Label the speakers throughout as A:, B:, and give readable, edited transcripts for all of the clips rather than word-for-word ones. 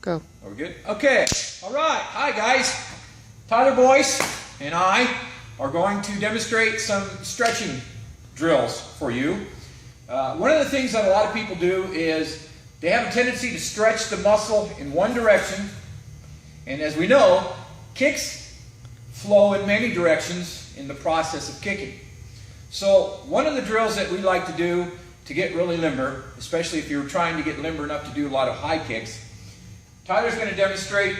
A: Go.
B: Are we good? Okay. All right. Hi, guys. Tyler Boyce and I are going to demonstrate some stretching drills for you. One of the things that a lot of people do is they have a tendency to stretch the muscle in one direction. And as we know, kicks flow in many directions in the process of kicking. So one of the drills that we like to do to get really limber, especially if you're trying to get limber enough to do a lot of high kicks, Tyler's going to demonstrate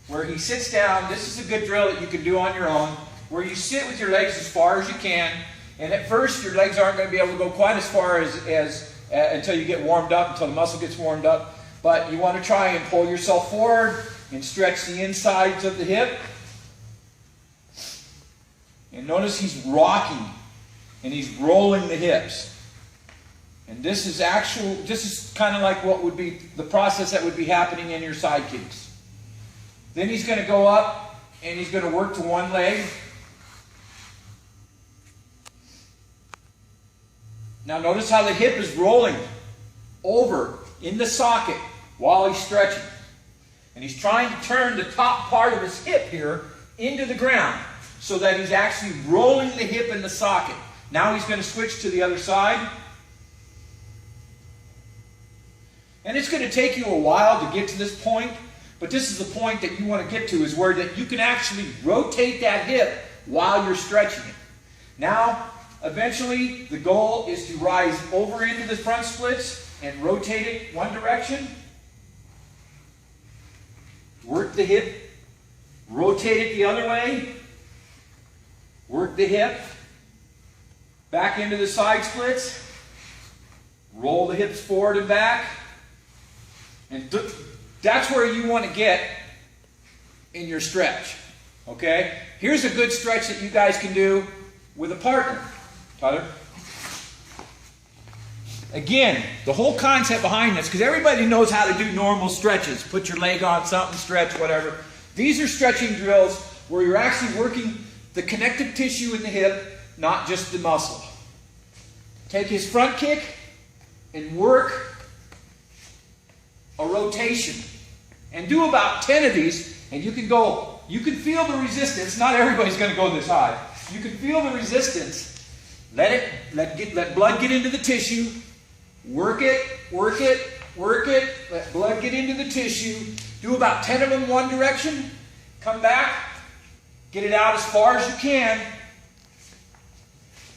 B: where he sits down. This is a good drill that you can do on your own, where you sit with your legs as far as you can. And at first, your legs aren't going to be able to go quite as far as until you get warmed up, until the muscle gets warmed up. But you want to try and pull yourself forward and stretch the insides of the hip. And notice he's rocking and he's rolling the hips. And this is kind of like what would be the process that would be happening in your side kicks. Then he's going to go up and he's going to work to one leg. Now notice how the hip is rolling over in the socket while he's stretching. And he's trying to turn the top part of his hip here into the ground so that he's actually rolling the hip in the socket. Now he's going to switch to the other side. And it's going to take you a while to get to this point, but this is the point that you want to get to, is where that you can actually rotate that hip while you're stretching it. Now, eventually, the goal is to rise over into the front splits and rotate it one direction. Work the hip, rotate it the other way, work the hip, back into the side splits, roll the hips forward and back. And that's where you want to get in your stretch. Okay? Here's a good stretch that you guys can do with a partner. Tyler? Again, the whole concept behind this, because everybody knows how to do normal stretches. Put your leg on something, stretch, whatever. These are stretching drills where you're actually working the connective tissue in the hip, not just the muscle. Take his front kick and work a rotation. And do about 10 of these, and you can go, you can feel the resistance. Not everybody's going to go this high. You can feel the resistance. Let blood get into the tissue. Work it, work it, work it. Let blood get into the tissue. Do about 10 of them one direction. Come back. Get it out as far as you can.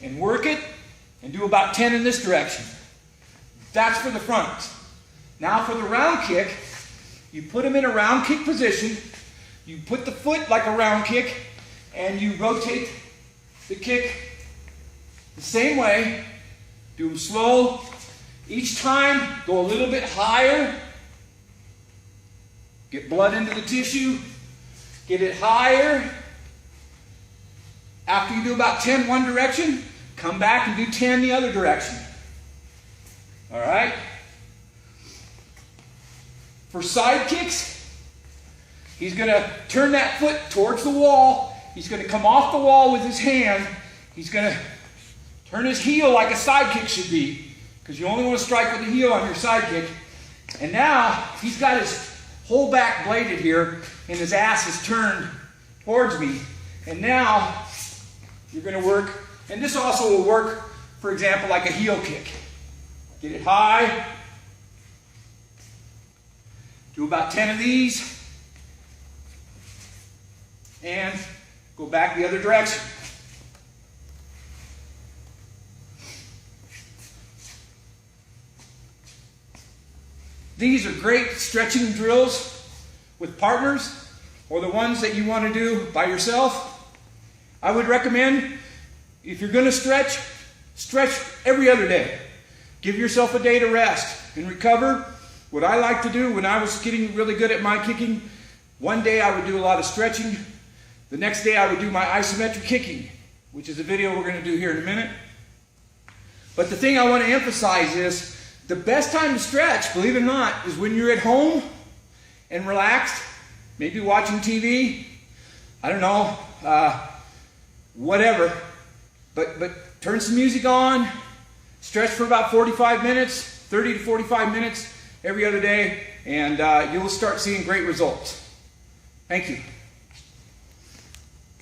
B: And work it. And do about 10 in this direction. That's for the front. Now for the round kick, you put them in a round kick position. You put the foot like a round kick, and you rotate the kick the same way. Do them slow. Each time, go a little bit higher. Get blood into the tissue. Get it higher. After you do about 10 one direction, come back and do 10 the other direction. All right? For side kicks, he's going to turn that foot towards the wall. He's going to come off the wall with his hand. He's going to turn his heel like a side kick should be, because you only want to strike with the heel on your side kick. And now he's got his whole back bladed here, and his ass is turned towards me. And now you're going to work, and this also will work, for example, like a heel kick. Get it high. Do about 10 of these. And go back the other direction. These are great stretching drills with partners, or the ones that you want to do by yourself. I would recommend, if you're going to stretch, stretch every other day. Give yourself a day to rest and recover. What I like to do when I was getting really good at my kicking, one day I would do a lot of stretching. The next day I would do my isometric kicking, which is a video we're going to do here in a minute. But the thing I want to emphasize is the best time to stretch, believe it or not, is when you're at home and relaxed, maybe watching TV, I don't know, whatever. But turn some music on, stretch for about 45 minutes, 30 to 45 minutes, every other day. and you will start seeing great results. Thank you.